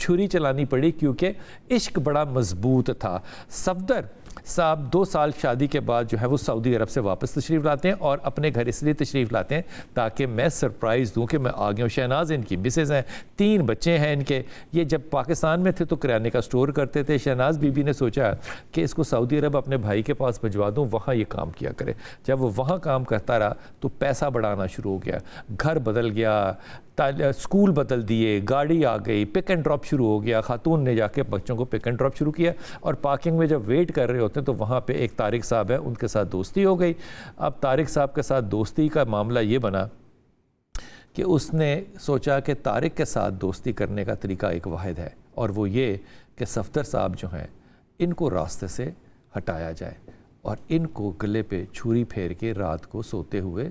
چھری چلانی پڑی کیونکہ عشق بڑا مضبوط تھا۔ صفدر صاحب 2 سال شادی کے بعد جو ہے وہ سعودی عرب سے واپس تشریف لاتے ہیں اور اپنے گھر اس لیے تشریف لاتے ہیں تاکہ میں سرپرائز دوں کہ میں آ گیا ہوں۔ شہناز ان کی مسز ہیں، 3 بچے ہیں ان کے۔ یہ جب پاکستان میں تھے تو کرانے کا سٹور کرتے تھے۔ شہناز بی بی نے سوچا کہ اس کو سعودی عرب اپنے بھائی کے پاس بھجوا دوں، وہاں یہ کام کیا کرے۔ جب وہ وہاں کام کرتا رہا تو پیسہ بڑھانا شروع ہو گیا، گھر بدل گیا، اسکول بدل دیے، گاڑی آ گئی، پک اینڈ ڈراپ شروع ہو گیا۔ خاتون نے جا کے بچوں کو پک اینڈ ڈراپ شروع کیا اور پارکنگ میں جب ویٹ کر رہے ہوتے ہیں تو وہاں پہ ایک طارق صاحب ہے، ان کے ساتھ دوستی ہو گئی۔ اب طارق صاحب کے ساتھ دوستی کا معاملہ یہ بنا کہ اس نے سوچا کہ طارق کے ساتھ دوستی کرنے کا طریقہ ایک واحد ہے، اور وہ یہ کہ صفدر صاحب جو ہیں ان کو راستے سے ہٹایا جائے اور ان کو گلے پہ چھری پھیر کے رات کو سوتے ہوئے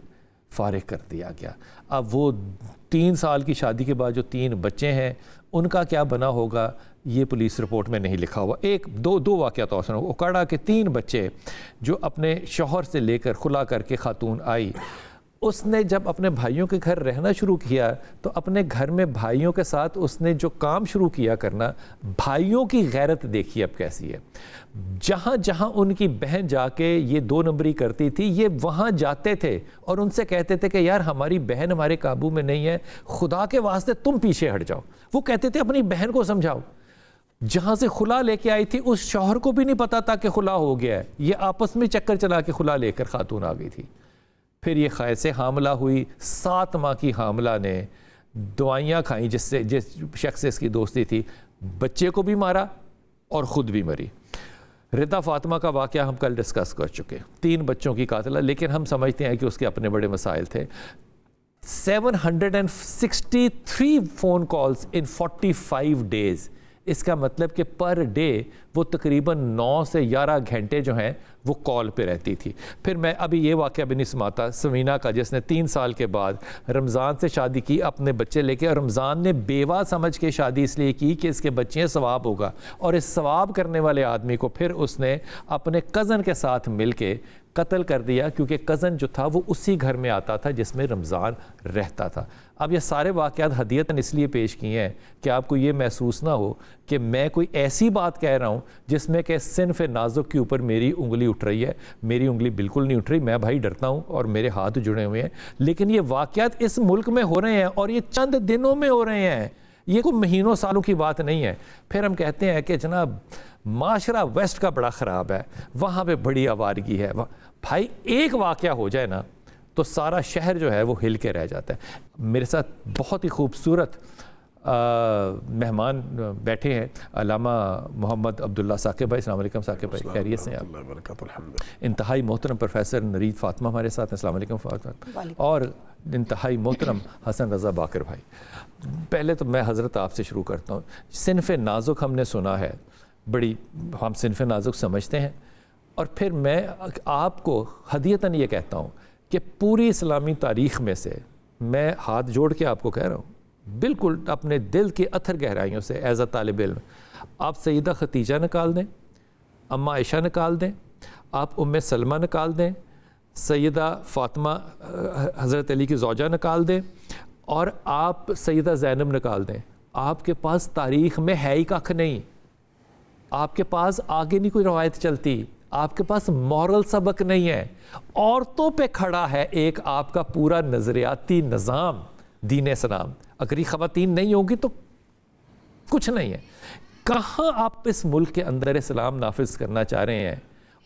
فارغ کر دیا گیا۔ اب وہ 3 سال کی شادی کے بعد جو 3 بچے ہیں ان کا کیا بنا ہوگا یہ پولیس رپورٹ میں نہیں لکھا ہوا۔ دو واقعات اور سنو۔ اوکاڑا کے 3 بچے جو اپنے شوہر سے لے کر خلا کر کے خاتون آئی، اس نے جب اپنے بھائیوں کے گھر رہنا شروع کیا تو اپنے گھر میں بھائیوں کے ساتھ اس نے جو کام شروع کیا کرنا، بھائیوں کی غیرت دیکھی اب کیسی ہے۔ جہاں جہاں ان کی بہن جا کے یہ 2 نمبری کرتی تھی، یہ وہاں جاتے تھے اور ان سے کہتے تھے کہ یار ہماری بہن ہمارے قابو میں نہیں ہے، خدا کے واسطے تم پیچھے ہٹ جاؤ۔ وہ کہتے تھے اپنی بہن کو سمجھاؤ۔ جہاں سے خلا لے کے آئی تھی اس شوہر کو بھی نہیں پتا تھا کہ خلا ہو گیا ہے، یہ آپس میں چکر چلا کے خلا لے کر خاتون آ گئی تھی۔ پھر یہ خواہش سے حاملہ ہوئی، 7 ماہ کی حاملہ نے دوائیاں کھائیں جس شخص سے اس کی دوستی تھی، بچے کو بھی مارا اور خود بھی مری۔ ردا فاطمہ کا واقعہ ہم کل ڈسکس کر چکے، 3 بچوں کی قاتلہ، لیکن ہم سمجھتے ہیں کہ اس کے اپنے بڑے مسائل تھے۔ 763 فون کالز ان 45 ڈیز، اس کا مطلب کہ پر ڈے وہ تقریباً 9 سے 11 گھنٹے جو ہیں وہ کال پہ رہتی تھی۔ پھر میں ابھی یہ واقعہ بھی نہیں سماتا سمینا کا، جس نے 3 سال کے بعد رمضان سے شادی کی اپنے بچے لے کے، اور رمضان نے بیوہ سمجھ کے شادی اس لیے کی کہ اس کے بچے ثواب ہوگا، اور اس ثواب کرنے والے آدمی کو پھر اس نے اپنے کزن کے ساتھ مل کے قتل کر دیا، کیونکہ کزن جو تھا وہ اسی گھر میں آتا تھا جس میں رمضان رہتا تھا۔ اب یہ سارے واقعات ہدیتاً اس لیے پیش کیے ہیں کہ آپ کو یہ محسوس نہ ہو کہ میں کوئی ایسی بات کہہ رہا ہوں جس میں کہ صنف نازک کے اوپر میری انگلی اٹھ رہی ہے۔ میری انگلی بالکل نہیں اٹھ رہی، میں بھائی ڈرتا ہوں اور میرے ہاتھ جڑے ہوئے ہیں، لیکن یہ واقعات اس ملک میں ہو رہے ہیں اور یہ چند دنوں میں ہو رہے ہیں، یہ کوئی مہینوں سالوں کی بات نہیں ہے۔ پھر ہم کہتے ہیں کہ جناب معاشرہ ویسٹ کا بڑا خراب ہے، وہاں پہ بڑی آوارگی ہے۔ بھائی ایک واقعہ ہو جائے نا تو سارا شہر جو ہے وہ ہل کے رہ جاتا ہے۔ میرے ساتھ بہت ہی خوبصورت مہمان بیٹھے ہیں، علامہ محمد عبداللہ ثاقب بھائی۔ السلام علیکم ثاقب بھائی، خیریت سے ہیں آپ؟ انتہائی محترم پروفیسر نرید فاطمہ ہمارے ساتھ ہیں۔ السلام علیکم فاطمہ۔ اور انتہائی محترم حسن رضا باقر بھائی۔ پہلے تو میں حضرت آپ سے شروع کرتا ہوں۔ صنف نازک ہم نے سنا ہے، بڑی ہم صنف نازک سمجھتے ہیں، اور پھر میں آپ کو ہدیتاً یہ کہتا ہوں کہ پوری اسلامی تاریخ میں سے میں ہاتھ جوڑ کے آپ کو کہہ رہا ہوں، بالکل اپنے دل کی اتھر گہرائیوں سے ایز اے طالب علم، آپ سیدہ ختیجہ نکال دیں، اماں عائشہ نکال دیں، آپ ام سلمہ نکال دیں، سیدہ فاطمہ حضرت علی کی زوجہ نکال دیں، اور آپ سیدہ زینب نکال دیں، آپ کے پاس تاریخ میں ہے ہی ککھ نہیں۔ آپ کے پاس آگے نہیں کوئی روایت چلتی، آپ کے پاس مورل سبق نہیں ہے۔ عورتوں پہ کھڑا ہے ایک آپ کا پورا نظریاتی نظام دین اسلام، اگر یہ خواتین نہیں ہوگی تو کچھ نہیں ہے۔ کہاں آپ اس ملک کے اندر اسلام نافذ کرنا چاہ رہے ہیں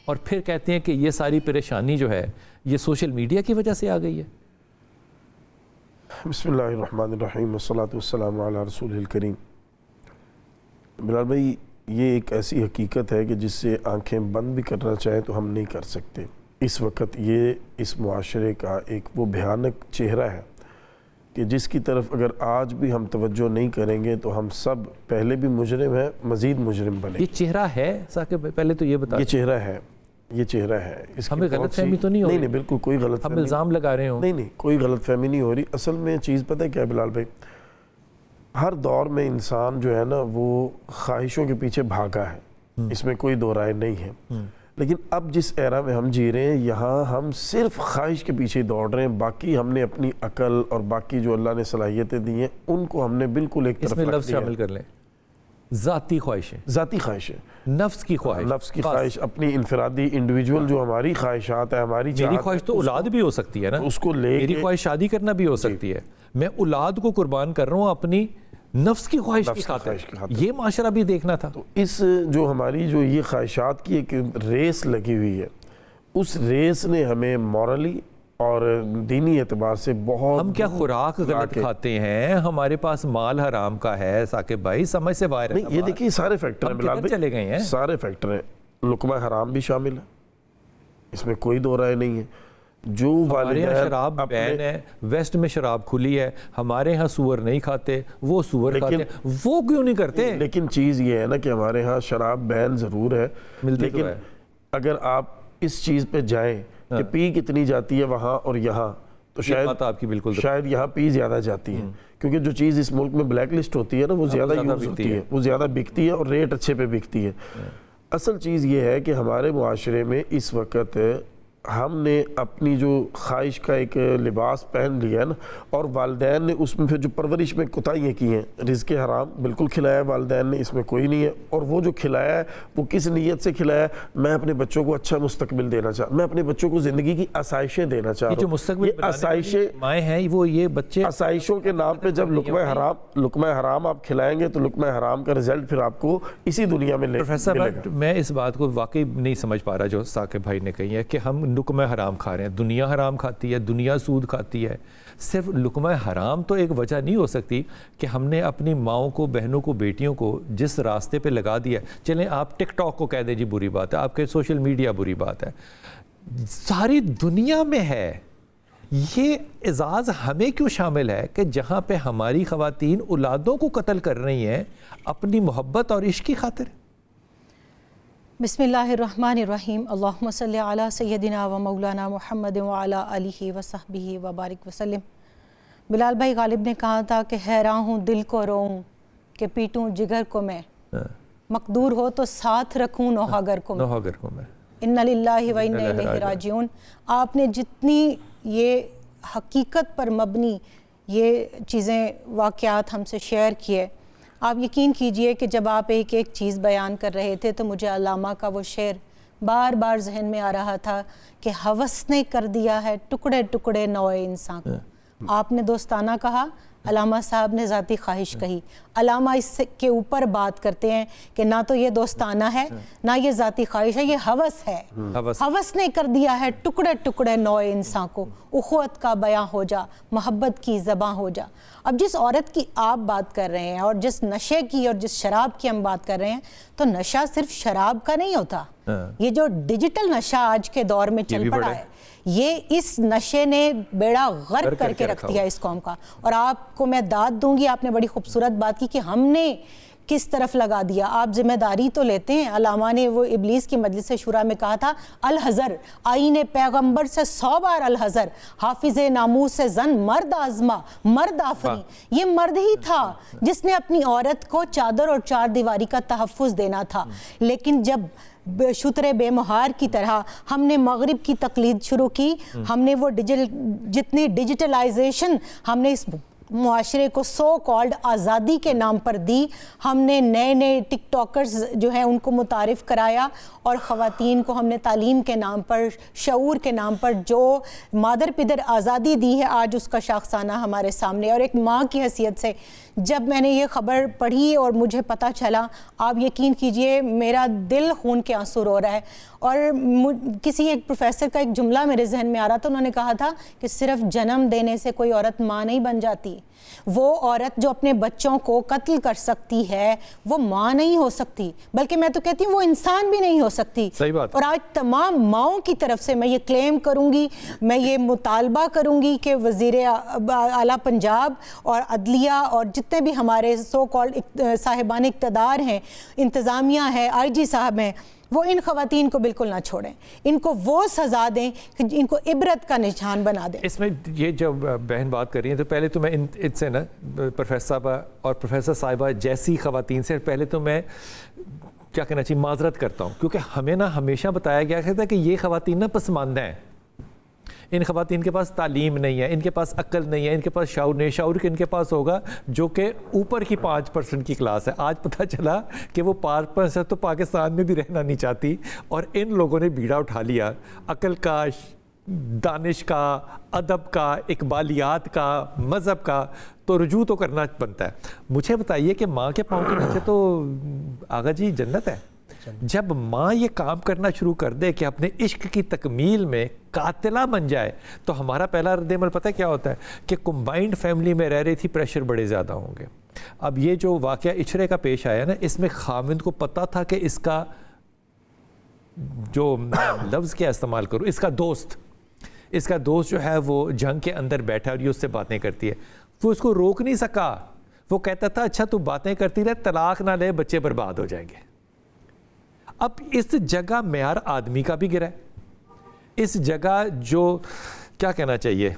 اور پھر کہتے ہیں کہ یہ ساری پریشانی جو ہے یہ سوشل میڈیا کی وجہ سے آ گئی ہے؟ بسم اللہ الرحمن الرحیم، والصلاة والسلام علی رسول الکریم۔ بلال بھائی، یہ ایک ایسی حقیقت ہے کہ جس سے آنکھیں بند بھی کرنا چاہیں تو ہم نہیں کر سکتے۔ اس وقت یہ اس معاشرے کا ایک وہ بھیانک چہرہ ہے کہ جس کی طرف اگر آج بھی ہم توجہ نہیں کریں گے تو ہم سب پہلے بھی مجرم ہیں، مزید مجرم بنیں گے۔ یہ چہرہ ہے ثاقب بھائی، پہلے تو یہ بتا، یہ چہرہ ہے، یہ چہرہ ہے۔ ہمیں غلط فہمی تو نہیں ہو رہی؟ نہیں، بالکل کوئی غلط ہم فہمی، الزام لگا رہے ہوں؟ نہیں، کوئی غلط فہمی نہیں ہو رہی۔ اصل میں چیز پتہ ہے کیا ہے بلال بھائی، ہر دور میں انسان جو ہے نا وہ خواہشوں کے پیچھے بھاگا ہے، اس میں کوئی دو رائے نہیں ہے۔ لیکن اب جس ایرا میں ہم جی رہے ہیں یہاں ہم صرف خواہش کے پیچھے دوڑ رہے ہیں، باقی ہم نے اپنی عقل اور باقی جو اللہ نے صلاحیتیں دی ہیں ان کو ہم نے بالکل ایک طرف اس میں رکھ لفظ دیا ہے۔ شامل کر لیں، ذاتی خواہشیں، ذاتی خواہش ہے، نفس کی خواہش، نفس کی خواہش، اپنی انفرادی انڈیویجول جو ہماری خواہشات ہیں، ہماری میری خواہش تو اولاد بھی ہو سکتی ہے نا، اس کو لے میری کے خواہش شادی کرنا بھی ہو سکتی ہے، میں اولاد کو قربان کر رہا ہوں اپنی نفس کی خواہش کی خاطر، یہ معاشرہ بھی دیکھنا تھا۔ تو اس جو ہماری جو یہ خواہشات کی ایک ریس لگی ہوئی ہے، اس ریس نے ہمیں مورلی اور دینی اعتبار سے بہت، ہم کیا خوراک غلط کھاتے ہیں، ہمارے پاس مال حرام کا ہے، ثاقب بھائی سمجھ سے باہر ہے۔ نہیں، یہ دیکھیے سارے فیکٹر ہیں بلال بھائی، چلے گئے ہیں، سارے فیکٹر ہیں، لقمہ حرام بھی شامل ہے، اس میں کوئی دو رائے نہیں ہے۔ جو ہمارے یہاں والدین شراب بین ہے، ویسٹ میں شراب کھلی ہے، ہمارے ہاں سور نہیں کھاتے، وہ سور کھاتے ہیں، وہ کیوں نہیں کرتے؟ لیکن چیز یہ ہے نا کہ ہمارے ہاں شراب بین ضرور ہے، لیکن اگر آپ اس چیز پہ جائیں کہ پی کتنی جاتی ہے وہاں اور یہاں، تو شاید یہاں پی زیادہ جاتی ہے، کیونکہ جو چیز اس ملک میں بلیک لسٹ ہوتی ہے نا وہ زیادہ یوز ہوتی ہے، وہ زیادہ بکتی ہے اور ریٹ اچھے پہ بکتی ہے۔ اصل چیز یہ ہے کہ ہمارے معاشرے میں اس وقت ہم نے اپنی جو خواہش کا ایک لباس پہن لیا ہے نا، اور والدین نے اس میں پھر جو پرورش میں کوتاہیاں کی ہیں، رزق حرام بالکل کھلایا ہے والدین نے، اس میں کوئی نہیں ہے، اور وہ جو کھلایا ہے وہ کس نیت سے کھلایا ہے؟ میں اپنے بچوں کو اچھا مستقبل دینا چاہتا ہوں، میں اپنے بچوں کو زندگی کی آسائشیں دینا چاہتا ہوں۔ جو مستقبل آسائشیں مائیں ہیں وہ یہ بچے آسائشوں کے نام پہ جب لقمہ حرام آپ کھلائیں گے تو لقمہ حرام کا رزلٹ پھر آپ کو اسی دنیا میں پروفیسر صاحب، میں اس بات کو واقعی نہیں سمجھ پا رہا جو ثاقب بھائی نے کہی ہے کہ ہم لقمہ حرام کھا رہے ہیں، دنیا حرام کھاتی ہے، دنیا سود کھاتی ہے۔ صرف لقمہ حرام تو ایک وجہ نہیں ہو سکتی کہ ہم نے اپنی ماؤں کو، بہنوں کو، بیٹیوں کو جس راستے پہ لگا دیا ہے، چلیں آپ ٹک ٹاک کو کہہ دیں جی بری بات ہے، آپ کے سوشل میڈیا بری بات ہے، ساری دنیا میں ہے، یہ اعزاز ہمیں کیوں شامل ہے کہ جہاں پہ ہماری خواتین اولادوں کو قتل کر رہی ہیں اپنی محبت اور عشق کی خاطر؟ بسم اللہ الرحمن الرحیم، اللہم صلی علی سیدنا و مولانا محمد وعلی آلہ وصحبہ وبارک وسلم۔ بلال بھائی غالب نے کہا تھا کہ حیران ہوں دل کو روؤں کہ پیٹوں جگر کو میں، مقدور ہو تو ساتھ رکھوں نوحگر کو میں، ان للہ و انا الیہ راجعون۔ آپ نے جتنی یہ حقیقت پر مبنی یہ چیزیں، واقعات ہم سے شیئر کیے، آپ یقین کیجئے کہ جب آپ ایک ایک چیز بیان کر رہے تھے تو مجھے علامہ کا وہ شعر بار بار ذہن میں آ رہا تھا کہ ہوس نے کر دیا ہے ٹکڑے ٹکڑے نوع انسان کو۔ آپ نے دوستانہ کہا، علامہ صاحب نے ذاتی خواہش کہی۔ علامہ اس کے اوپر بات کرتے ہیں کہ نہ تو یہ دوستانہ ہے، نہ یہ ذاتی خواہش ہے، یہ ہوس ہے۔ ہوس نے کر دیا ہے ٹکڑے ٹکڑے نوع انسان کو، اخوت کا بیاں ہو جا، محبت کی زباں ہو جا۔ اب جس عورت کی آپ بات کر رہے ہیں اور جس نشے کی اور جس شراب کی ہم بات کر رہے ہیں، تو نشہ صرف شراب کا نہیں ہوتا، یہ جو ڈیجیٹل نشہ آج کے دور میں چل پڑا ہے، یہ اس نشے نے بیڑا غرق کر کے رکھ دیا اس قوم کا۔ اور آپ کو میں داد دوں گی، آپ نے بڑی خوبصورت بات کی کہ ہم نے کس طرف لگا دیا۔ آپ ذمہ داری تو لیتے ہیں۔ علامہ نے وہ ابلیس کی مجلس شورا میں کہا تھا، الحذر، آئین پیغمبر سے 100 بار الحذر، حافظ ناموس سے زن مرد آزما مرد آفریں۔ یہ مرد ہی تھا جس نے اپنی عورت کو چادر اور چار دیواری کا تحفظ دینا تھا، لیکن جب شتر بے مہار کی طرح ہم نے مغرب کی تقلید شروع کی، ہم نے وہ جتنی ڈیجیٹلائزیشن ہم نے اس معاشرے کو سو کالڈ آزادی کے نام پر دی، ہم نے نئے نئے ٹک ٹاکرز جو ہیں ان کو متعارف کرایا، اور خواتین کو ہم نے تعلیم کے نام پر، شعور کے نام پر جو مادر پدر آزادی دی ہے، آج اس کا شاخسانہ ہمارے سامنے۔ اور ایک ماں کی حیثیت سے جب میں نے یہ خبر پڑھی اور مجھے پتہ چلا، آپ یقین کیجئے میرا دل خون کے آنسو رو رہا ہے۔ اور کسی ایک پروفیسر کا ایک جملہ میرے ذہن میں آ رہا تھا، انہوں نے کہا تھا کہ صرف جنم دینے سے کوئی عورت ماں نہیں بن جاتی، وہ عورت جو اپنے بچوں کو قتل کر سکتی ہے وہ ماں نہیں ہو سکتی، بلکہ میں تو کہتی ہوں وہ انسان بھی نہیں ہو سکتی۔ صحیح بات۔ اور آج تمام ماؤں کی طرف سے میں یہ کلیم کروں گی، میں یہ مطالبہ کروں گی کہ وزیر اعلیٰ پنجاب اور عدلیہ اور جتنے بھی ہمارے سو کالڈ صاحبان اقتدار ہیں، انتظامیہ ہے، آئی جی صاحب ہیں، وہ ان خواتین کو بالکل نہ چھوڑیں، ان کو وہ سزا دیں کہ ان کو عبرت کا نشان بنا دیں۔ اس میں یہ جب بہن بات کر رہی ہیں تو پہلے تو میں ان سے نا پروفیسر صاحبہ اور پروفیسر صاحبہ جیسی خواتین سے پہلے تو میں کیا کہنا چاہیے معذرت کرتا ہوں، کیونکہ ہمیں نا ہمیشہ بتایا گیا تھا کہ یہ خواتین نا پسماندہ ہیں، ان خواتین کے پاس تعلیم نہیں ہے, ان کے پاس عقل نہیں ہے, ان کے پاس شعور نہیں. شعور ان کے پاس ہوگا جو کہ اوپر کی 5% کی کلاس ہے. آج پتہ چلا کہ وہ 5% تو پاکستان میں بھی رہنا نہیں چاہتی, اور ان لوگوں نے بیڑا اٹھا لیا عقل کا, دانش کا, ادب کا, اقبالیات کا, مذہب کا. تو رجوع تو کرنا بنتا ہے. مجھے بتائیے کہ ماں کے پاؤں کے نیچے تو آغا جی جنت ہے. جب ماں یہ کام کرنا شروع کر دے کہ اپنے عشق کی تکمیل میں قاتلہ بن جائے, تو ہمارا پہلا رد عمل پتہ کیا ہوتا ہے کہ کمبائنڈ فیملی میں رہ رہی تھی, پریشر بڑے زیادہ ہوں گے. اب یہ جو واقعہ اچھرے کا پیش آیا نا, اس میں خاوند کو پتہ تھا کہ اس کا جو لفظ کیا استعمال کروں, اس کا دوست جو ہے وہ جنگ کے اندر بیٹھا اور یہ اس سے باتیں کرتی ہے. وہ اس کو روک نہیں سکا. وہ کہتا تھا اچھا تو باتیں کرتی رہے, طلاق نہ لے, بچے برباد ہو جائیں گے. اب اس جگہ معیار آدمی کا بھی گرا ہے. اس جگہ جو کیا کہنا چاہیے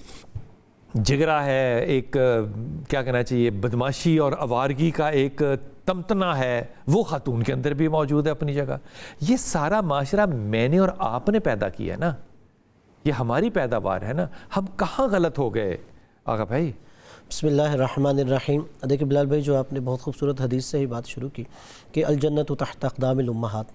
جگرا ہے, ایک کیا کہنا چاہیے بدماشی اور آوارگی کا ایک تمتنا ہے, وہ خاتون کے اندر بھی موجود ہے اپنی جگہ. یہ سارا معاشرہ میں نے اور آپ نے پیدا کیا ہے نا, یہ ہماری پیداوار ہے نا. ہم کہاں غلط ہو گئے آقا بھائی؟ بسم اللہ الرحمن الرحیم. دیکھیں بلال بھائی, جو آپ نے بہت خوبصورت حدیث سے ہی بات شروع کی کہ الجنت تحت اقدام الامہات,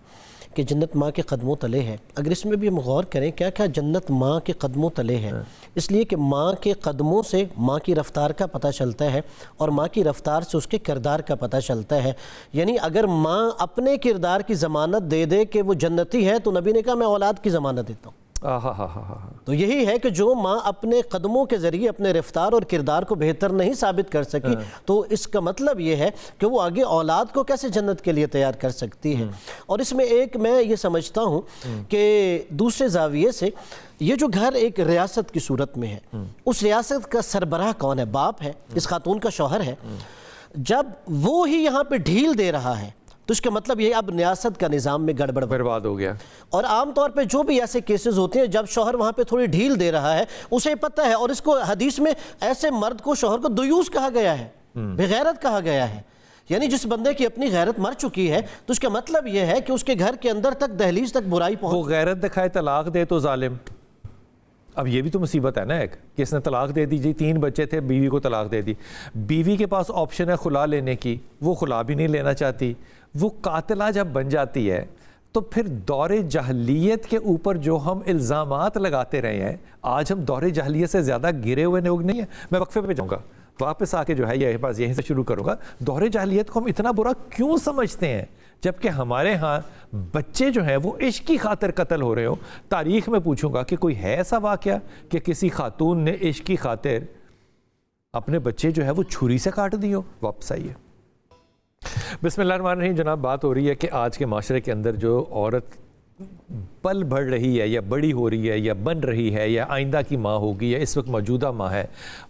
کہ جنت ماں کے قدموں تلے ہے. اگر اس میں بھی ہم غور کریں کیا کیا جنت ماں کے قدموں تلے ہے, اس لیے کہ ماں کے قدموں سے ماں کی رفتار کا پتہ چلتا ہے, اور ماں کی رفتار سے اس کے کردار کا پتہ چلتا ہے. یعنی اگر ماں اپنے کردار کی ضمانت دے دے کہ وہ جنتی ہے, تو نبی نے کہا میں اولاد کی ضمانت دیتا ہوں. تو یہی ہے کہ جو ماں اپنے قدموں کے ذریعے اپنے رفتار اور کردار کو بہتر نہیں ثابت کر سکی, تو اس کا مطلب یہ ہے کہ وہ آگے اولاد کو کیسے جنت کے لیے تیار کر سکتی ہے. اور اس میں ایک میں یہ سمجھتا ہوں کہ دوسرے زاویے سے یہ جو گھر ایک ریاست کی صورت میں ہے, اس ریاست کا سربراہ کون ہے؟ باپ ہے, اس خاتون کا شوہر ہے. جب وہ ہی یہاں پہ ڈھیل دے رہا ہے تو اس کا مطلب یہ اب ریاست کا نظام میں گڑبڑ برباد ہو گیا. اور عام طور پہ جو بھی ایسے کیسز ہوتے ہیں جب شوہر وہاں پہ تھوڑی ڈھیل دے رہا ہے, اسے پتہ ہے, اور اس کو حدیث میں ایسے مرد کو شوہر کو دیوس کہا گیا ہے, بے غیرت کہا گیا ہے. یعنی جس بندے کی اپنی غیرت مر چکی ہے, تو اس کا مطلب یہ ہے کہ اس کے گھر کے اندر تک دہلیز تک برائی پہنچ. وہ غیرت دکھائے طلاق دے تو ظالم. اب یہ بھی تو مصیبت ہے نا ایک, کہ اس نے طلاق دے دی, 3 بچے تھے, بیوی کو طلاق دے دی. بیوی کے پاس آپشن ہے خلا لینے کی, وہ خلا بھی نہیں لینا چاہتی. وہ قاتلہ جب بن جاتی ہے تو پھر دور جاہلیت کے اوپر جو ہم الزامات لگاتے رہے ہیں, آج ہم دور جاہلیت سے زیادہ گرے ہوئے لوگ نہیں ہیں. میں وقفے پہ جاؤں گا, واپس آ کے جو ہے یہ بات یہیں سے شروع کروں گا. دور جاہلیت کو ہم اتنا برا کیوں سمجھتے ہیں جبکہ ہمارے ہاں بچے جو ہیں وہ عشق کی خاطر قتل ہو رہے ہوں؟ تاریخ میں پوچھوں گا کہ کوئی ہے ایسا واقعہ کہ کسی خاتون نے عشق کی خاطر اپنے بچے جو ہے وہ چھری سے کاٹ دی ہو؟ واپس آئیے. بسم اللہ الرحمن الرحیم. جناب, بات ہو رہی ہے کہ آج کے معاشرے کے اندر جو عورت پل بڑھ رہی ہے یا بڑی ہو رہی ہے یا بن رہی ہے یا آئندہ کی ماں ہوگی یا اس وقت موجودہ ماں ہے,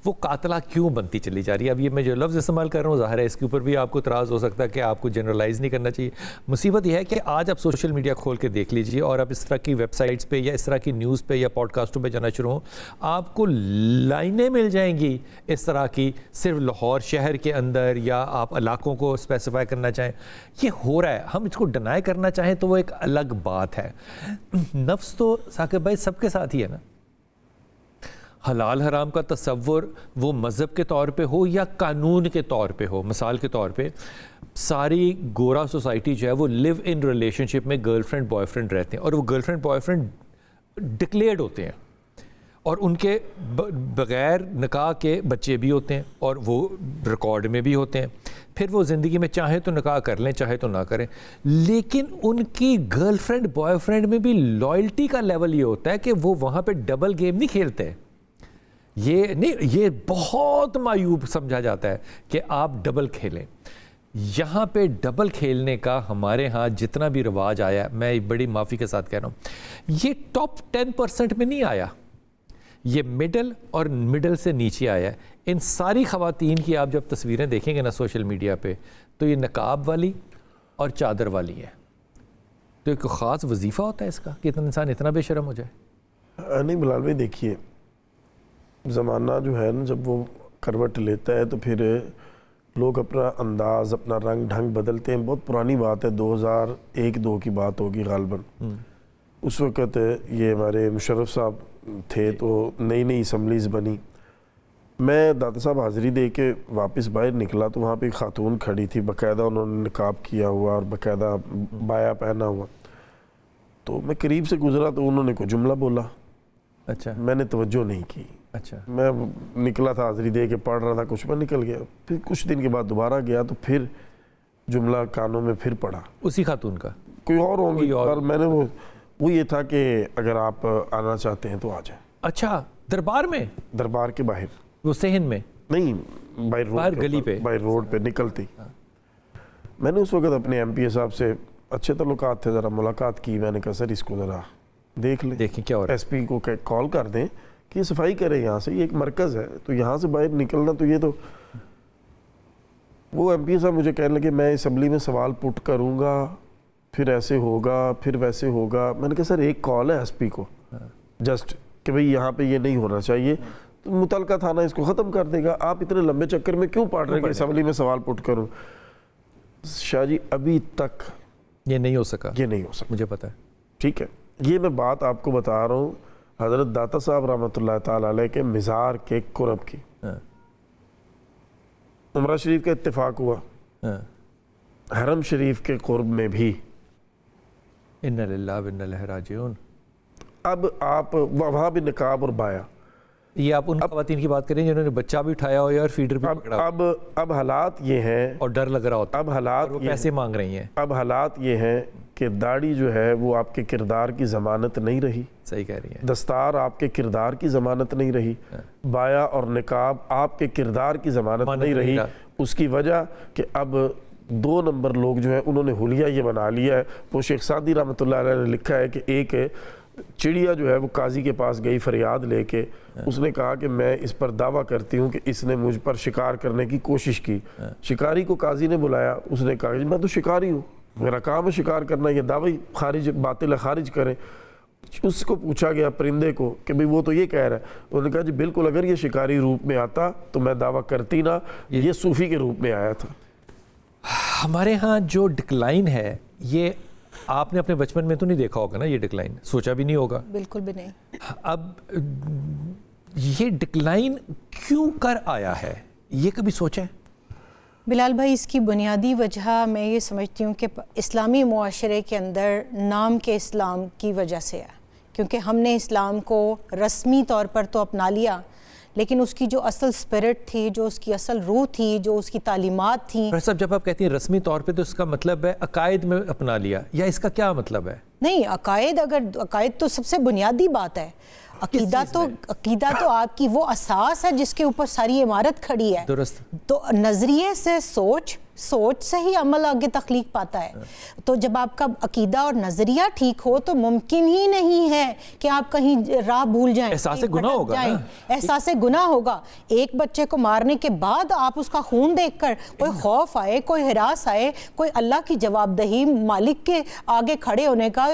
وہ قاتلہ کیوں بنتی چلی جا رہی ہے؟ اب یہ میں جو لفظ استعمال کر رہا ہوں, ظاہر ہے اس کے اوپر بھی آپ کو اعتراض ہو سکتا ہے کہ آپ کو جنرلائز نہیں کرنا چاہیے. مصیبت یہ ہے کہ آج آپ سوشل میڈیا کھول کے دیکھ لیجئے, اور آپ اس طرح کی ویب سائٹس پہ یا اس طرح کی نیوز پہ یا پوڈ کاسٹوں پہ جانا شروع ہوں, آپ کو لائنیں مل جائیں گی اس طرح کی, صرف لاہور شہر کے اندر, یا آپ علاقوں کو اسپیسیفائی کرنا چاہیں. یہ ہو رہا ہے, ہم اس کو ڈینائی کرنا چاہیں تو وہ ایک الگ بات ہے. نفس تو ثاقب بھائی سب کے ساتھ ہی ہے نا. حلال حرام کا تصور وہ مذہب کے طور پہ ہو یا قانون کے طور پہ ہو. مثال کے طور پہ ساری گورا سوسائٹی جو ہے وہ لیو ان ریلیشن شپ میں گرل فرینڈ بوائے فرینڈ رہتے ہیں, اور وہ girl friend boy friend declared ہوتے ہیں, اور ان کے بغیر نکاح کے بچے بھی ہوتے ہیں, اور وہ ریکارڈ میں بھی ہوتے ہیں. پھر وہ زندگی میں چاہیں تو نکاح کر لیں, چاہے تو نہ کریں. لیکن ان کی گرل فرینڈ بوائے فرینڈ میں بھی لائلٹی کا لیول یہ ہوتا ہے کہ وہ وہاں پہ ڈبل گیم نہیں کھیلتے. یہ نہیں, یہ بہت معیوب سمجھا جاتا ہے کہ آپ ڈبل کھیلیں. یہاں پہ ڈبل کھیلنے کا ہمارے ہاں جتنا بھی رواج آیا, میں بڑی معافی کے ساتھ کہہ رہا ہوں, یہ ٹاپ 10% میں نہیں آیا, یہ مڈل اور مڈل سے نیچے آیا ہے. ان ساری خواتین کی آپ جب تصویریں دیکھیں گے نا سوشل میڈیا پہ, تو یہ نقاب والی اور چادر والی ہے. تو ایک خاص وظیفہ ہوتا ہے اس کا کہ انسان اتنا بے شرم ہو جائے. نہیں بلال بھائی, دیکھیے زمانہ جو ہے نا جب وہ کروٹ لیتا ہے تو پھر لوگ اپنا انداز, اپنا رنگ ڈھنگ بدلتے ہیں. بہت پرانی بات ہے, 2001-2 کی بات ہوگی غالباً. اس وقت یہ ہمارے مشرف صاحب تھے تو نئی نئی اسمبلیز بنی. میں داتا صاحب حاضری دے کے واپس باہر نکلا تو وہاں پہ ایک خاتون کھڑی تھی, باقاعدہ انہوں نے نقاب کیا ہوا اور باقاعدہ بایا پہنا ہوا. تو میں قریب سے گزرا تو انہوں نے کوئی جملہ بولا. اچھا. میں نے توجہ نہیں کی. اچھا. میں نکلا تھا حاضری دے کے, پڑھ رہا تھا کچھ, میں نکل گیا. پھر کچھ دن کے بعد دوبارہ گیا تو پھر جملہ کانوں میں پھر پڑھا. اسی خاتون کا؟ کوئی اور ہوں گی, اور میں نے وہ یہ تھا کہ اگر آپ آنا چاہتے ہیں تو آ جائیں. اچھا, دربار میں؟ دربار کے باہر, وہ صحن میں نہیں, باہر گلی پہ, باہر روڈ پہ نکلتی. میں نے اس وقت اپنے ایم پی اے صاحب سے اچھے تعلقات تھے, ذرا ملاقات کی. میں نے کہا سر اس کو ذرا دیکھ لیں, دیکھیں کیا ہو رہا ہے. ایس پی کو کال کر دیں کہ یہ صفائی کرے یہاں سے, یہ ایک مرکز ہے, تو یہاں سے باہر نکلنا تو یہ تو. وہ ایم پی اے صاحب مجھے کہنے لگے میں اسمبلی میں سوال پٹ کروں گا, پھر ایسے ہوگا, پھر ویسے ہوگا. میں نے کہا سر ایک کال ہے ایس پی کو جسٹ کہ بھئی یہاں پہ یہ نہیں ہونا چاہیے, تو متعلقہ تھانہ اس کو ختم کر دے گا. آپ اتنے لمبے چکر میں کیوں پڑ رہے ہیں کہ اسمبلی میں سوال پٹ کروں؟ شاہ جی ابھی تک یہ نہیں ہو سکا. یہ نہیں ہو سکا, مجھے پتا ہے. ٹھیک ہے, یہ میں بات آپ کو بتا رہا ہوں حضرت داتا صاحب رحمۃ اللہ تعالی علیہ کے مزار کے قرب کی. عمرہ شریف کا اتفاق ہوا, حرم شریف کے قرب میں بھی. اِنَّ لِلَّهِ وَإِنَّا إِلَيْهِ رَاجِعُونَ. اب آپ وہاں بھی نقاب اور بایا. یہ آپ ان خواتین کی بات کریں جنہوں نے بچہ بھی اٹھایا ہو یا اور فیڈر بھی پکڑا ہو, اب حالات یہ ہیں, اور ڈر لگ رہا ہوتا, اب حالات وہ پیسے مانگ رہی ہیں. اب حالات یہ ہیں کہ داڑھی جو ہے وہ آپ کے کردار کی ضمانت نہیں رہی. صحیح کہہ رہی ہیں. دستار آپ کے کردار کی ضمانت نہیں رہی. بایا اور نقاب آپ کے کردار کی ضمانت نہیں رہی. اس کی وجہ کہ اب 2 نمبر لوگ جو ہیں انہوں نے حلیہ یہ بنا لیا ہے. وہ شیخ سعدی رحمۃ اللہ علیہ نے لکھا ہے کہ ایک چڑیا جو ہے وہ قاضی کے پاس گئی فریاد لے کے, اس نے کہا کہ میں اس پر دعویٰ کرتی ہوں کہ اس نے مجھ پر شکار کرنے کی کوشش کی. شکاری کو قاضی نے بلایا, اس نے کہا کہ میں تو شکاری ہوں, میرا کام ہے شکار کرنا, یہ دعوی خارج باطل ہے, خارج کریں. اس کو پوچھا گیا پرندے کو کہ بھئی وہ تو یہ کہہ رہا ہے. انہوں نے کہا جی بالکل, اگر یہ شکاری روپ میں آتا تو میں دعویٰ کرتی نہ, یہ صوفی کے روپ میں آیا تھا. ہمارے ہاں جو ڈکلائن ہے, یہ آپ نے اپنے بچپن میں تو نہیں دیکھا ہوگا نا, یہ ڈکلائن سوچا بھی نہیں ہوگا. بالکل بھی نہیں. اب یہ ڈکلائن کیوں کر آیا ہے, یہ کبھی سوچا ہے؟ بلال بھائی, اس کی بنیادی وجہ میں یہ سمجھتی ہوں کہ اسلامی معاشرے کے اندر نام کے اسلام کی وجہ سے ہے. کیونکہ ہم نے اسلام کو رسمی طور پر تو اپنا لیا, لیکن اس کی جو اصل سپرٹ تھی, جو اس کی اصل روح تھی, جو اس کی تعلیمات تھیں. پروفیسر صاحب, جب آپ کہتی ہیں رسمی طور پہ تو اس کا مطلب ہے عقائد میں اپنا لیا, یا اس کا کیا مطلب ہے؟ نہیں, عقائد تو سب سے بنیادی بات ہے. عقیدہ تو آپ کی وہ اساس ہے جس کے اوپر ساری عمارت کھڑی ہے. درست. تو نظریے سے سوچ سے ہی عمل آگے تخلیق پاتا ہے. تو جب آپ کا عقیدہ اور نظریہ ٹھیک ہو تو ممکن ہی نہیں ہے کہ آپ کہیں راہ بھول جائیں. احساس گناہ ہوگا نا. احساس گناہ ہوگا. ایک بچے کو مارنے کے بعد آپ اس کا خون دیکھ کر کوئی خوف آئے, کوئی ہراس آئے, کوئی اللہ کی جواب دہی مالک کے آگے کھڑے ہونے کا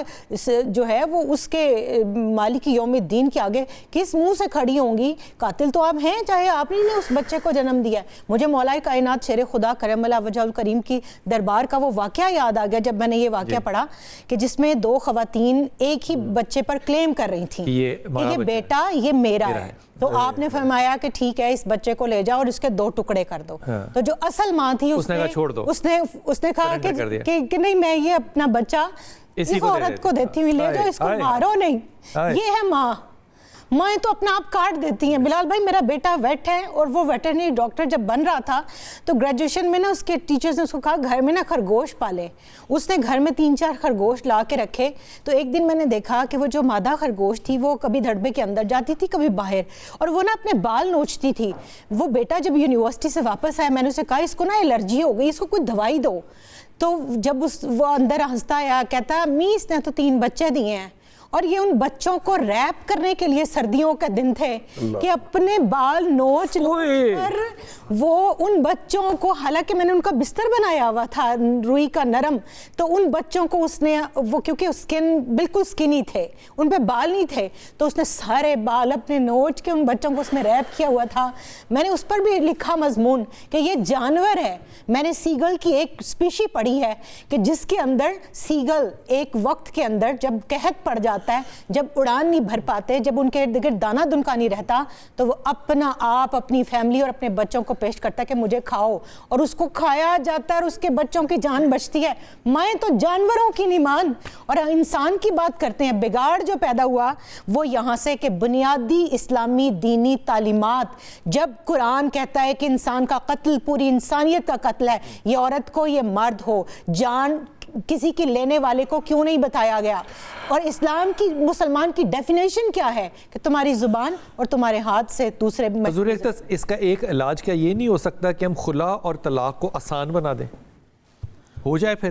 جو ہے وہ اس کے مالک یوم الدین کے آگے کس منہ سے کھڑی ہوں گی؟ قاتل تو آپ ہیں, چاہے آپ ہی نے اس بچے کو جنم دیا. مجھے مولا کائنات شیر خدا کرم اللہ وجہ الکریم کی دربار کا وہ واقعہ یاد آ گیا جب میں نے یہ واقعہ پڑھا کہ جس میں 2 خواتین ایک ہی بچے پر کلیم کر رہی تھیں کہ یہ بیٹا یہ میرا ہے. تو آپ نے فرمایا کہ ٹھیک ہے, اس بچے کو لے جاؤ اور اس کے 2 ٹکڑے کر دو. تو جو اصل ماں تھی اس نے کہا کہ نہیں, میں یہ اپنا بچہ اس عورت کو دیتی ہوں, لے جاؤ, اس کو مارو نہیں. یہ ہے ماں. مائیں تو اپنا آپ کاٹ دیتی ہیں. بلال بھائی, میرا بیٹا ویٹ ہے اور وہ ویٹرنری ڈاکٹر جب بن رہا تھا تو گریجویشن میں نا اس کے ٹیچرز نے اس کو کہا گھر میں نا خرگوش پالے. اس نے گھر میں 3-4 خرگوش لا کے رکھے. تو ایک دن میں نے دیکھا کہ وہ جو مادہ خرگوش تھی وہ کبھی دھڑبے کے اندر جاتی تھی, کبھی باہر, اور وہ نا اپنے بال نوچتی تھی. وہ بیٹا جب یونیورسٹی سے واپس آیا, میں نے اسے کہا اس کو نا الرجی ہو گئی, اس کو کوئی دوائی دو. تو جب وہ اندر ہنستا آیا, کہتا امی اس نے تو 3 بچے دیے ہیں. اور یہ ان بچوں کو ریپ کرنے کے لیے سردیوں کے دن تھے کہ اپنے بال نوچ کر وہ ان بچوں کو, حالانکہ میں نے ان کا بستر بنایا ہوا تھا روئی کا نرم, تو ان بچوں کو اس نے وہ کیونکہ اسکن بالکل سکنی تھے, ان پہ بال نہیں تھے, تو اس نے سارے بال اپنے نوچ کے ان بچوں کو اس میں ریپ کیا ہوا تھا. میں نے اس پر بھی لکھا مضمون کہ یہ جانور ہے. میں نے سیگل کی ایک اسپیشی پڑھی ہے کہ جس کے اندر سیگل ایک وقت کے اندر جب قحط پڑ جاتا جاتا ہے, جب اڑان نہیں بھر پاتے, جب ان کے ارد گرد دانہ دنکا نہیں رہتا, تو وہ اپنا آپ, اپنی فیملی اور اپنے بچوں کو پیش کرتا ہے کہ مجھے کھاؤ, اور اس کو کھایا جاتا ہے اور اس کے بچوں کی جان بچتی ہے. مائیں تو جانوروں کی نہیں مان, اور انسان کی بات کرتے ہیں. بگاڑ جو پیدا ہوا وہ یہاں سے کہ بنیادی اسلامی دینی تعلیمات, جب قرآن کہتا ہے کہ انسان کا قتل پوری انسانیت کا قتل ہے, یہ عورت کو یہ مرد ہو, جان کسی کی لینے والے کو کیوں نہیں بتایا گیا؟ اور اسلام کی, مسلمان کی ڈیفینیشن کیا ہے کہ تمہاری زبان اور تمہارے ہاتھ سے دوسرے. حضور اس کا ایک علاج کیا یہ نہیں ہو سکتا کہ ہم خلا اور طلاق کو آسان بنا دیں, ہو جائے پھر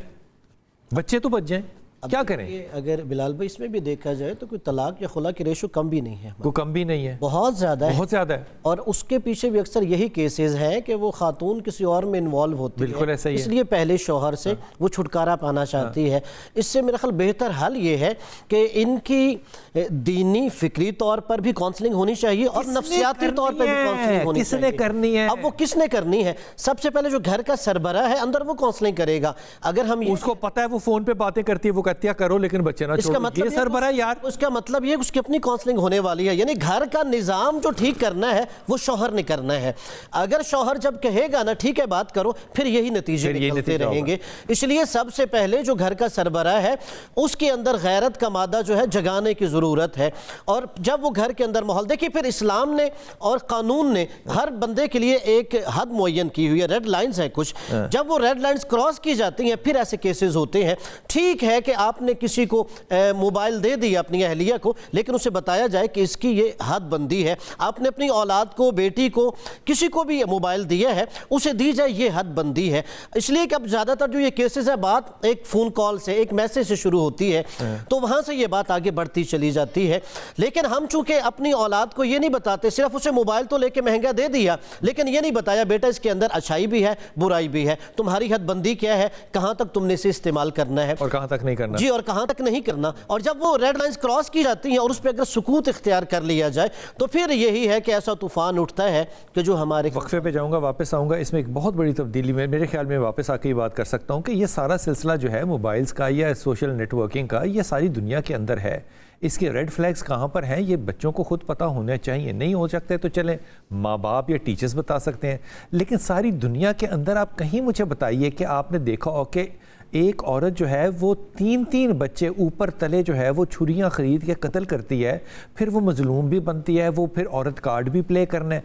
بچے تو بچ جائیں, کیا کریں؟ اگر بلال بھائی اس میں بھی دیکھا جائے تو کوئی طلاق یا خلا کی ریشو کم بھی نہیں ہے, وہ کم بھی نہیں ہے, بہت زیادہ ہے, بہت زیادہ ہے. اور اس کے پیچھے بھی اکثر یہی کیسز ہیں کہ وہ خاتون کسی اور میں انوالو ہوتی ہے, بالکل ایسا ہی ہے, اس لیے پہلے شوہر سے وہ چھٹکارا پانا چاہتی ہے. اس سے میرا خیال بہتر حل یہ ہے کہ ان کی دینی فکری طور پر بھی کاؤنسلنگ ہونی چاہیے اور نفسیاتی طور پر بھی کاؤنسلنگ ہونی چاہیے. کس نے کرنی ہے؟ اب وہ کس نے کرنی ہے؟ سب سے پہلے جو گھر کا سربراہ ہے اندر وہ کاؤنسلنگ کرے گا. اگر ہم اس کو پتا ہے وہ فون پہ باتیں کرتی ہے, وہ کہتی ہے کرو لیکن بچے نہ چھوڑو, یہ سربراہ یار. اس کا مطلب یہ کہ اس کی اپنی کاؤنسلنگ ہونے والی ہے, یعنی گھر کا نظام جو ٹھیک کرنا ہے وہ شوہر نے کرنا ہے. اگر شوہر جب کہے گا نا ٹھیک ہے بات کرو, پھر یہی نتیجے نکلتے رہیں گے. اس لیے سب سے پہلے جو گھر کا سربراہ ہے اس کے اندر غیرت کا مادہ جو ہے جگانے کی ضرورت ہے. اور جب وہ گھر کے اندر ماحول دیکھیے, پھر اسلام نے اور قانون نے ہر بندے کے لیے ایک حد معین کی ہوئی ہے, ریڈ لائنز ہیں کچھ, جب وہ ریڈ لائنز کراس کی جاتی ہیں پھر ایسے کیسز ہوتے ہیں. ٹھیک ہے کہ آپ نے کسی کو موبائل دے دیا اپنی اہلیہ کو, لیکن اسے بتایا جائے کہ اس کی یہ حد بندی ہے. آپ نے اپنی اولاد کو, بیٹی کو, کسی کو بھی موبائل دیا ہے اسے دی جائے یہ حد بندی ہے. اس لیے کہ اب زیادہ تر جو یہ کیسز ہے بات ایک فون کال سے, ایک میسج سے شروع ہوتی ہے, تو وہاں سے یہ بات آگے بڑھتی چلی جاتی ہے. لیکن ہم چونکہ اپنی اولاد کو یہ نہیں بتاتے, صرف اسے موبائل تو لے کے مہنگا دے دیا, لیکن یہ نہیں بتایا بیٹا اس کے اندر اچھائی بھی ہے برائی بھی ہے, تمہاری حد بندی کیا ہے, کہاں تک تم نے اسے استعمال کرنا ہے اور کہاں تک نہیں کرنا, جی, اور کہاں تک نہیں کرنا. اور جب وہ ریڈ لائنز کراس کی جاتی ہیں اور اس پہ اگر سکوت اختیار کر لیا جائے تو پھر یہی ہے کہ ایسا طوفان اٹھتا ہے کہ جو ہمارے. وقفے پہ جاؤں گا, واپس آؤں گا. اس میں ایک بہت بڑی تبدیلی میرے خیال میں واپس آ کے یہ بات کر سکتا ہوں کہ یہ سارا سلسلہ جو ہے موبائلز کا یا سوشل نیٹ ورکنگ کا, یہ ساری دنیا کے اندر ہے. اس کے ریڈ فلیگز کہاں پر ہیں یہ بچوں کو خود پتہ ہونا چاہیے. نہیں ہو سکتے تو چلیں ماں باپ یا ٹیچرز بتا سکتے ہیں, لیکن ساری دنیا کے اندر آپ کہیں مجھے بتائیے کہ آپ نے دیکھا ہو کہ ایک عورت جو ہے وہ 3 بچے اوپر تلے جو ہے وہ چھریاں خرید کے قتل کرتی ہے, پھر وہ مظلوم بھی بنتی ہے, وہ پھر عورت کارڈ بھی پلے کرنا ہے.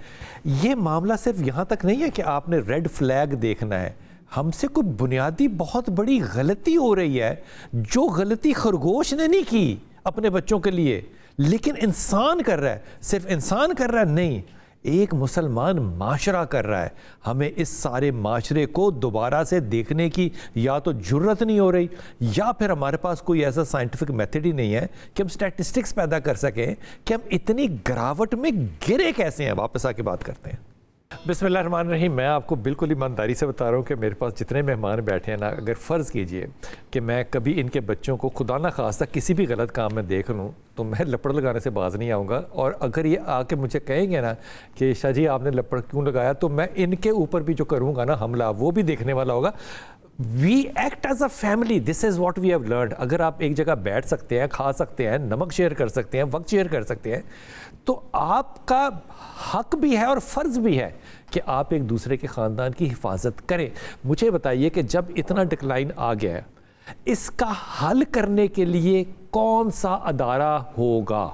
یہ معاملہ صرف یہاں تک نہیں ہے کہ آپ نے ریڈ فلیگ دیکھنا ہے. ہم سے کوئی بنیادی بہت بڑی غلطی ہو رہی ہے, جو غلطی خرگوش نے نہیں کی اپنے بچوں کے لیے, لیکن انسان کر رہا ہے. صرف انسان کر رہا ہے نہیں, ایک مسلمان معاشرہ کر رہا ہے. ہمیں اس سارے معاشرے کو دوبارہ سے دیکھنے کی یا تو جرت نہیں ہو رہی, یا پھر ہمارے پاس کوئی ایسا سائنٹیفک میتھڈ ہی نہیں ہے کہ ہم سٹیٹسٹکس پیدا کر سکیں کہ ہم اتنی گراوٹ میں گرے کیسے ہیں. واپس آ کے بات کرتے ہیں. بسم اللہ الرحمن الرحیم. میں آپ کو بالکل ایمانداری سے بتا رہا ہوں کہ میرے پاس جتنے مہمان بیٹھے ہیں نا, اگر فرض کیجئے کہ میں کبھی ان کے بچوں کو خدا نہ خواستہ کسی بھی غلط کام میں دیکھ لوں تو میں لپڑ لگانے سے باز نہیں آؤں گا. اور اگر یہ آ کے مجھے کہیں گے نا کہ شاہ جی آپ نے لپڑ کیوں لگایا, تو میں ان کے اوپر بھی جو کروں گا نا حملہ, وہ بھی دیکھنے والا ہوگا. We act as a family, this is what we have learned. اگر آپ ایک جگہ بیٹھ سکتے ہیں, کھا سکتے ہیں, نمک شیئر کر سکتے ہیں, وقت شیئر کر سکتے ہیں, تو آپ کا حق بھی ہے اور فرض بھی ہے کہ آپ ایک دوسرے کے خاندان کی حفاظت کریں. مجھے بتائیے کہ جب اتنا ڈکلائن آ گیا ہے, اس کا حل کرنے کے لیے کون سا ادارہ ہوگا؟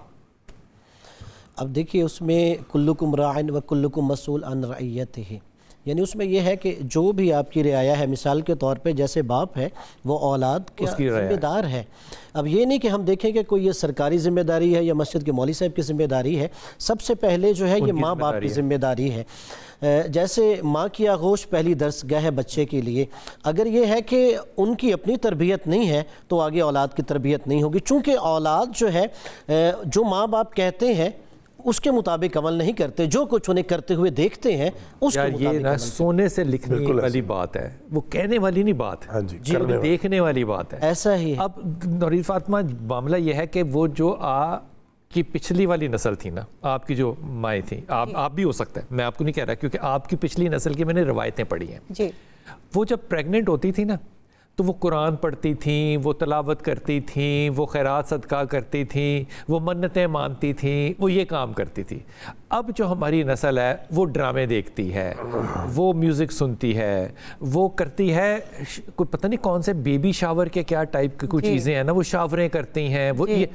اب دیکھیے اس میں کلکم راعن و کلکم مسئول عن رعیتہ, یعنی اس میں یہ ہے کہ جو بھی آپ کی رعایا ہے, مثال کے طور پہ جیسے باپ ہے وہ اولاد کا ذمہ دار ہے. اب یہ نہیں کہ ہم دیکھیں کہ کوئی یہ سرکاری ذمہ داری ہے یا مسجد کے مولوی صاحب کی ذمہ داری ہے. سب سے پہلے جو ہے یہ ماں باپ کی ذمہ داری ہے. جیسے ماں کی آغوش پہلی درس گاہ ہے بچے کے لیے. اگر یہ ہے کہ ان کی اپنی تربیت نہیں ہے تو آگے اولاد کی تربیت نہیں ہوگی, چونکہ اولاد جو ہے جو ماں باپ کہتے ہیں اس کے مطابق عمل نہیں کرتے, جو کچھ انہیں کرتے ہوئے دیکھتے ہیں اس کے مطابق. یہ نا سونے سے لکھنے والی بات ہے, وہ کہنے والی نہیں بات, دیکھنے والی بات ہے. ایسا ہی ہے. اب نورید فاطمہ معاملہ یہ ہے کہ وہ جو کی پچھلی والی نسل تھی نا, آپ کی جو مائیں تھیں, آپ بھی ہو سکتا ہے, میں آپ کو نہیں کہہ رہا, کیونکہ آپ کی پچھلی نسل کی میں نے روایتیں پڑھی ہیں. جی. وہ جب پریگننٹ ہوتی تھی نا تو وہ قرآن پڑھتی تھیں، وہ تلاوت کرتی تھیں، وہ خیرات صدقہ کرتی تھیں، وہ منتیں مانتی تھیں، وہ یہ کام کرتی تھی۔ اب جو ہماری نسل ہے وہ ڈرامے دیکھتی ہے، وہ میوزک سنتی ہے، وہ کرتی ہے کوئی پتہ نہیں کون سے بیبی شاور کے کیا ٹائپ کی کوئی چیزیں ہیں نا، وہ شاوریں کرتی ہیں وہ یہ۔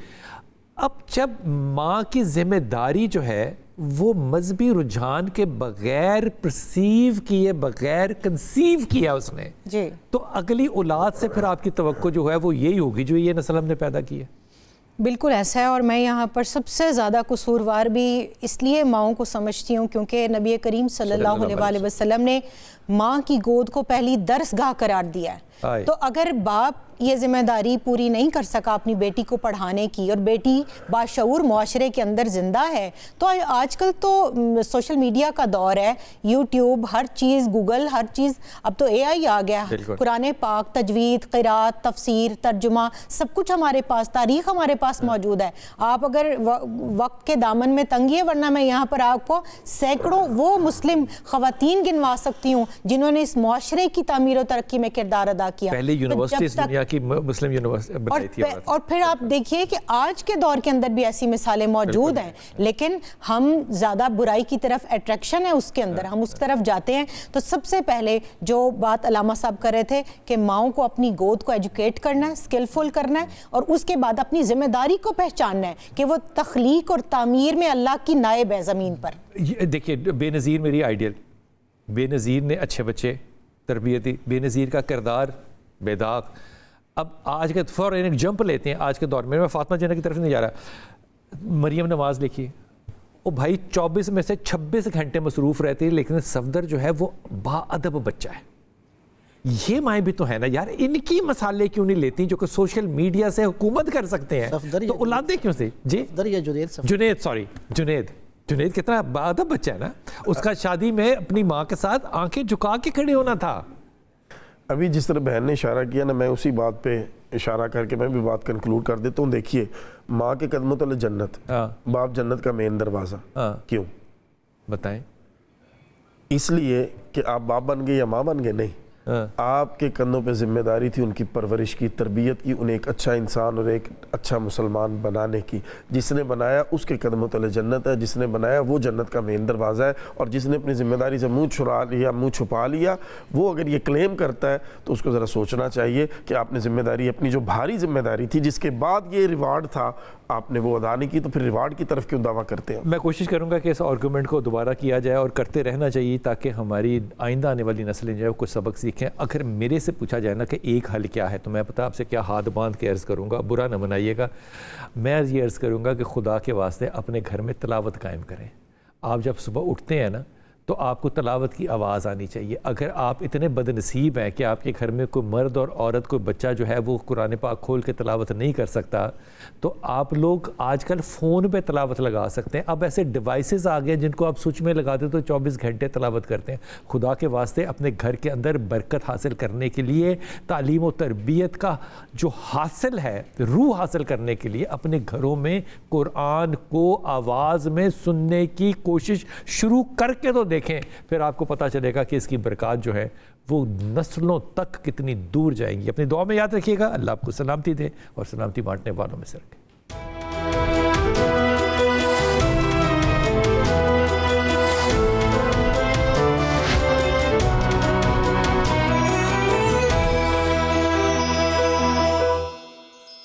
اب جب ماں کی ذمہ داری جو ہے وہ مذہبی رجحان کے بغیر پرسیو کیے، بغیر کنسیو کیا اس نے، تو اگلی اولاد سے پھر آپ کی توقع جو ہے وہ یہی ہوگی جو یہ نسل ہم نے پیدا کی ہے۔ بالکل ایسا ہے، اور میں یہاں پر سب سے زیادہ قصوروار بھی اس لیے ماؤں کو سمجھتی ہوں کیونکہ نبی کریم صلی اللہ علیہ وسلم نے ماں کی گود کو پہلی درسگاہ قرار دیا ہے۔ تو اگر باپ یہ ذمہ داری پوری نہیں کر سکا اپنی بیٹی کو پڑھانے کی، اور بیٹی باشعور معاشرے کے اندر زندہ ہے، تو آج کل تو سوشل میڈیا کا دور ہے، یوٹیوب، ہر چیز، گوگل، ہر چیز، اب تو اے آئی آ گیا، قرآن پاک، تجوید، قرات، تفسیر، ترجمہ، سب کچھ ہمارے پاس، تاریخ ہمارے پاس موجود ہے۔ آپ اگر وقت کے دامن میں تنگی ہے، ورنہ میں یہاں پر آپ کو سینکڑوں وہ مسلم خواتین گنوا سکتی ہوں جنہوں نے اس معاشرے کی تعمیر و ترقی میں کردار ادا کیا۔ پہلی یونیورسٹی اس دنیا کی مسلم یونیورسٹی بنائی تھی۔ اور پھر آپ دیکھیے کہ آج کے دور کے اندر بھی ایسی مثالیں موجود ہیں، لیکن ہم زیادہ برائی کی طرف اٹریکشن ہے اس کے اندر، ہم اس طرف جاتے ہیں۔ تو سب سے پہلے جو بات علامہ صاحب کر رہے تھے کہ ماؤں کو اپنی گود کو ایجوکیٹ کرنا ہے، اسکلفل کرنا ہے، اور اس کے بعد اپنی ذمہ داری کو پہچاننا ہے کہ وہ تخلیق اور تعمیر میں اللہ کی نائب ہے زمین پر۔ دیکھیے بے نظیر میری آئیڈیل، بے نظیر نے اچھے بچے تربیت دی، بے نظیر کا کردار بے داغ۔ اب آج کے فوراً ایک جمپ لیتے ہیں آج کے دور میں فاطمہ جنہ کی طرف نہیں جا رہا، مریم نواز لکھی، وہ بھائی 24 میں سے 26 گھنٹے مصروف رہتے ہیں، لیکن صفدر جو ہے وہ با ادب بچہ ہے۔ یہ مائیں بھی تو ہیں نا یار، ان کی مسالے کیوں نہیں لیتی جو کہ سوشل میڈیا سے حکومت کر سکتے ہیں، تو اولادیں کیوں سے؟ جی جنید کتنا با ادب بچہ ہے نا، اس کا شادی میں اپنی ماں کے ساتھ آنکھیں جھکا کے کھڑے ہونا تھا۔ ابھی جس طرح بہن نے اشارہ کیا نا، میں اسی بات پہ اشارہ کر کے میں بھی بات کنکلوڈ کر دیتا ہوں۔ دیکھیے ماں کے قدموں تلے جنت، باپ جنت کا مین دروازہ۔ کیوں بتائیں؟ اس لیے کہ آپ باپ بن گئے یا ماں بن گئے؟ نہیں، آپ کے کندھوں پہ ذمہ داری تھی ان کی پرورش کی، تربیت کی، انہیں ایک اچھا انسان اور ایک اچھا مسلمان بنانے کی۔ جس نے بنایا اس کے قدموں تلے جنت ہے، جس نے بنایا وہ جنت کا مین دروازہ ہے، اور جس نے اپنی ذمہ داری سے منہ چھڑا لیا، منہ چھپا لیا، وہ اگر یہ کلیم کرتا ہے تو اس کو ذرا سوچنا چاہیے کہ آپ نے ذمہ داری، اپنی جو بھاری ذمہ داری تھی جس کے بعد یہ ریوارڈ تھا، آپ نے وہ ادا نہیں کی، تو پھر ریوارڈ کی طرف کیوں دعویٰ کرتے ہیں؟ میں کوشش کروں گا کہ اس آرگومنٹ کو دوبارہ کیا جائے اور کرتے رہنا چاہیے تاکہ ہماری آئندہ آنے والی نسلیں جو ہے کچھ سبق سیکھیں۔ اگر میرے سے پوچھا جائے نا کہ ایک حل کیا ہے، تو میں پتہ آپ سے کیا ہاتھ باندھ کے عرض کروں گا، برا نہ منائیے گا، میں یہ عرض کروں گا کہ خدا کے واسطے اپنے گھر میں تلاوت قائم کریں۔ آپ جب صبح اٹھتے ہیں نا تو آپ کو تلاوت کی آواز آنی چاہیے۔ اگر آپ اتنے بد نصیب ہیں کہ آپ کے گھر میں کوئی مرد اور عورت، کوئی بچہ جو ہے وہ قرآن پاک کھول کے تلاوت نہیں کر سکتا، تو آپ لوگ آج کل فون پہ تلاوت لگا سکتے ہیں۔ اب ایسے ڈیوائسز آ گئے جن کو آپ سوئچ میں لگا دیں تو 24 گھنٹے تلاوت کرتے ہیں۔ خدا کے واسطے اپنے گھر کے اندر برکت حاصل کرنے کے لیے، تعلیم و تربیت کا جو حاصل ہے، روح حاصل کرنے کے لیے اپنے گھروں میں قرآن کو آواز میں سننے کی کوشش شروع کر کے تو دیکھیں، پھر آپ کو پتہ چلے گا کہ اس کی برکات جو ہے وہ نسلوں تک کتنی دور جائیں گی۔ اپنی دعا میں یاد رکھیے گا، اللہ آپ کو سلامتی دے اور سلامتی بانٹنے والوں میں سے رکھے۔